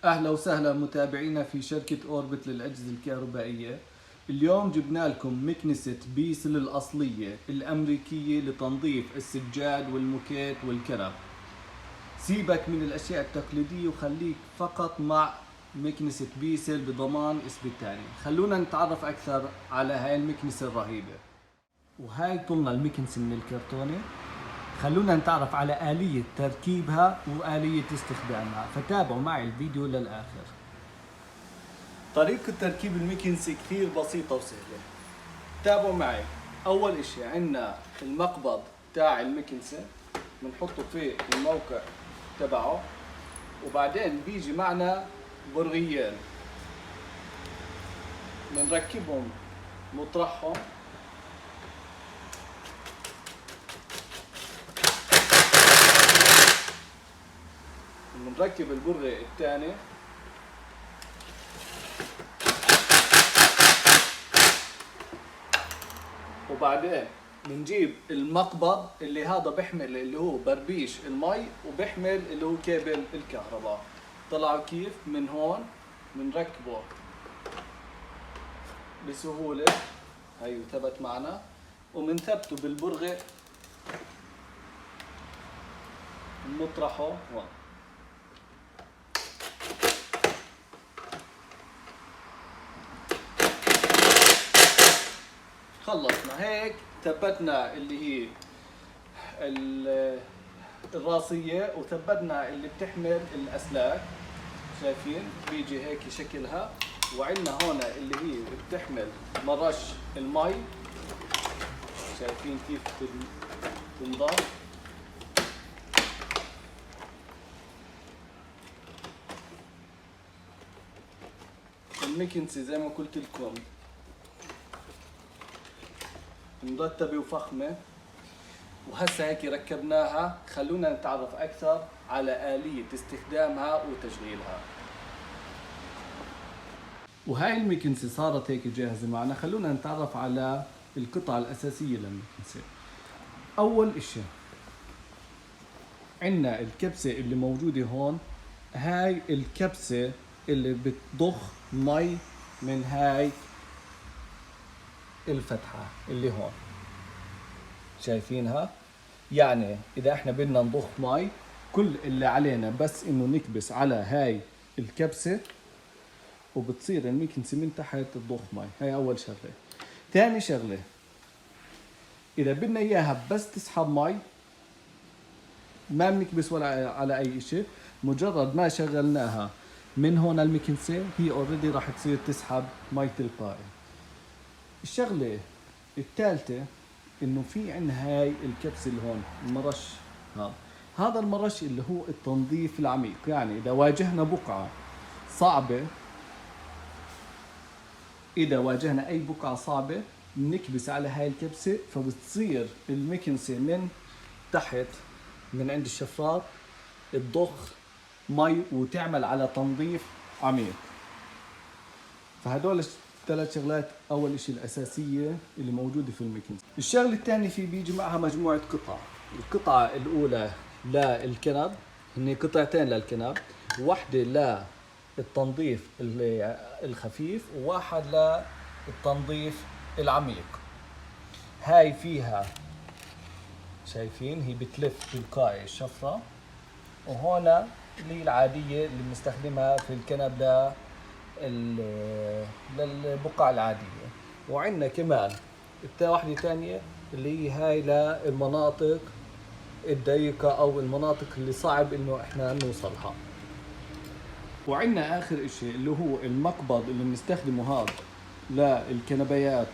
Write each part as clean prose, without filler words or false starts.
أهلا وسهلا متابعينا في شركة أوربت للأجهزة الكهربائية. اليوم جبنا لكم مكنسة بيسل الأصلية الأمريكية لتنظيف السجاد والموكيت والكنب. سيبك من الأشياء التقليدية وخليك فقط مع مكنسة بيسل بضمان إثباتي. خلونا نتعرف أكثر على هاي المكنسة الرهيبة. وهاي طولنا المكنسة من الكرتونة. خلونا نتعرف على آلية تركيبها وآلية استخدامها، فتابعوا معي الفيديو للآخر. طريقة تركيب المكنسة كثير بسيطة وسهلة، تابعوا معي. أول إشي عنا المقبض تاع المكنسة، بنحطه في الموقع تبعه، وبعدين بيجي معنا برغيين بنركبهم مطرحهم، بنركب البرغي الثاني، وبعدين بنجيب المقبض اللي هذا بيحمل اللي هو بربيش المي وبيحمل اللي هو كابل الكهرباء. طلعوا كيف من هون بنركبه بسهولة، هيو ثبت معنا، وبنثبته بالبرغي مطرحه هون. خلصنا هيك، ثبتنا اللي هي الراسية وثبتنا اللي بتحمل الأسلاك. شايفين بيجي هيك شكلها، وعندنا هون اللي هي بتحمل مرش المي، شايفين كيف تنضاف. المكنسة زي ما قلت لكم مرتبة وفخمة، وهسه هيك ركبناها. خلونا نتعرف أكثر على آلية استخدامها وتشغيلها. وهاي المكنسة صارت هيك جاهزة معنا. خلونا نتعرف على القطع الأساسية للمكنسة. أول إشي عندنا الكبسة اللي موجودة هون. هاي الكبسة اللي بتضخ مي من هاي الفتحة اللي هون، شايفينها؟ يعني إذا إحنا بدنا نضخ مي، كل اللي علينا بس إنه نكبس على هاي الكبسة وبتصير المكنسة من تحت تضخ مي. هاي أول شغلة. ثاني شغلة، إذا بدنا إياها بس تسحب مي، ما بنكبس ولا على أي إشي، مجرد ما شغلناها من هون المكنسة هي اوريدي راح تصير تسحب مي تلقائي. الشغلة الثالثة انه في عندنا هاي الكبسة اللي هون المرش. هذا المرش اللي هو التنظيف العميق. يعني اذا واجهنا بقعة صعبة، اي بقعة صعبة بنكبس على هاي الكبسة، فبتصير المكنسة من تحت من عند الشفاط تضخ مي وتعمل على تنظيف عميق. فهدول ثلاث شغلات اول اشي الاساسيه اللي موجوده في المكنسة. الشغله الثانيه في بيجي معها مجموعه قطع. القطعه الاولى للكنب، هن قطعتين للكنب، واحده للتنظيف الخفيف وواحد للتنظيف العميق. هاي فيها شايفين هي بتلف تلقائي الشفره، وهنا اللي هي العاديه اللي بنستخدمها في الكنب للبقع العادية. وعندنا كمان واحدة تانية اللي هي هاي للمناطق الضيقة أو المناطق اللي صعب إنه إحنا نوصلها. وعندنا آخر إشي اللي هو المقبض اللي بنستخدمه هذا للكنبيات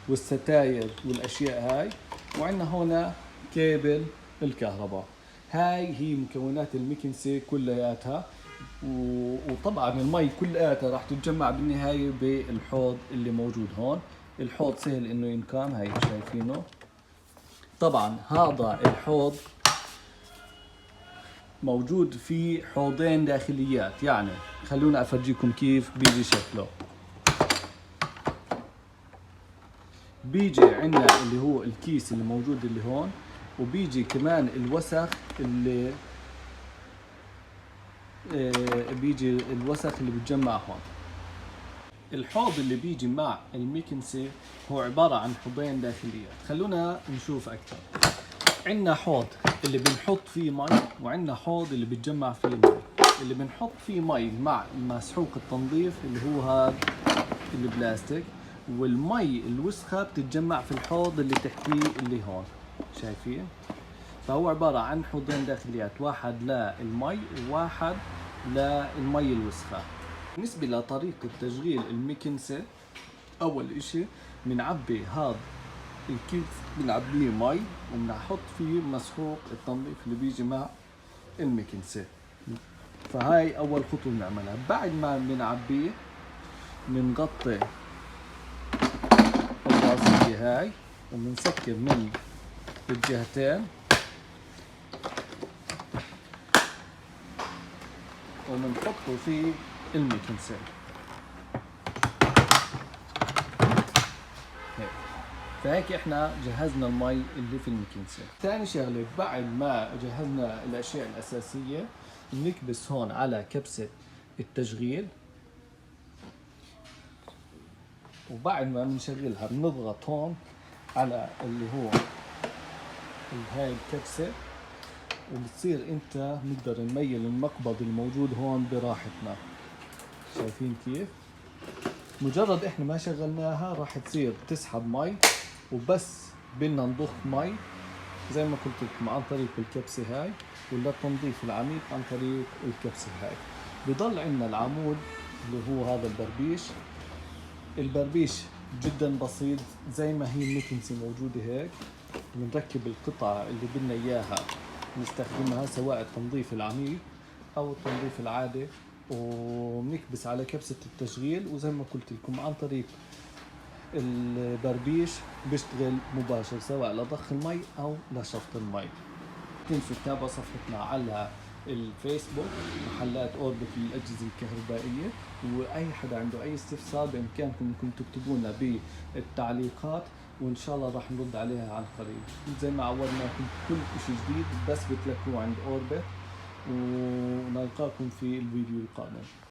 والستاير والأشياء هاي. وعندنا هنا كابل الكهرباء. هاي هي مكونات المكنسة كلياتها. وطبعا المي كلها راح تتجمع بالنهاية بالحوض اللي موجود هون. الحوض سهل انه ينكام، هاي شايفينه. طبعا هذا الحوض موجود فيه حوضين داخليات. يعني خلونا افرجيكم كيف بيجي شكله. بيجي عندنا اللي هو الكيس اللي موجود اللي هون، وبيجي كمان الوسخ اللي بيجي الوسخ اللي بتجمع هون. الحوض اللي بيجي مع المكنسة هو عبارة عن حوضين داخليات. خلونا نشوف أكثر. عندنا حوض اللي بنحط فيه مي، وعندنا حوض اللي بتجمع فيه مي. اللي بنحط فيه مي مع مسحوق التنظيف اللي هو هذا البلاستيك، والمي الوسخة بتتجمع في الحوض اللي تحتيه اللي هون شايفين. فهو عبارة عن حوضين داخليات، واحد للمي وواحد للمي الوسخة. بالنسبة لطريقة تشغيل المكنسة، أول إشي بنعبي هذا الكيس بنعبيه مي وبنحط فيه مسحوق التنظيف اللي بيجي مع المكنسة. فهاي أول خطوة بنعملها. بعد ما بنعبيه بنغطي الراس هاي وبنسكر من الجهتين وبنحطه في المكنسة هيك. فهيك احنا جهزنا المي اللي في المكنسة. ثاني شغلة، بعد ما جهزنا الأشياء الأساسية بنكبس هون على كبسة التشغيل، وبعد ما بنشغلها بنضغط هون على اللي هو هاي الكبسة، وبتصير انت نقدر نميل المقبض الموجود هون براحتنا. شايفين كيف؟ مجرد احنا ما شغلناها راح تصير تسحب مي، وبس بدنا نضخ مي زي ما قلت لكم عن طريق الكبسة هاي، ولا التنظيف العميق عن طريق الكبسة هاي. بضل عندنا العمود اللي هو هذا البربيش. البربيش جدا بسيط زي ما هي المكنسة موجودة هيك. بنركب القطعة اللي بدنا اياها نستخدمها، سواء التنظيف العميق او التنظيف العادي، وبنكبس على كبسة التشغيل، وزي ما قلت لكم عن طريق البربيش بيشتغل مباشر سواء لضخ المي او لشفط المي. تنسوا تتابعوا صفحتنا على الفيسبوك محلات اوربت للاجهزه الكهربائيه، واي حدا عنده اي استفسار بامكانكم انكم تكتبوا لنا بالتعليقات، وان شاء الله راح نرد عليها عن قريب. زي ما عودناكم كل شيء جديد بس بتلاقوه عند اوربت، ونلقاكم في الفيديو القادم.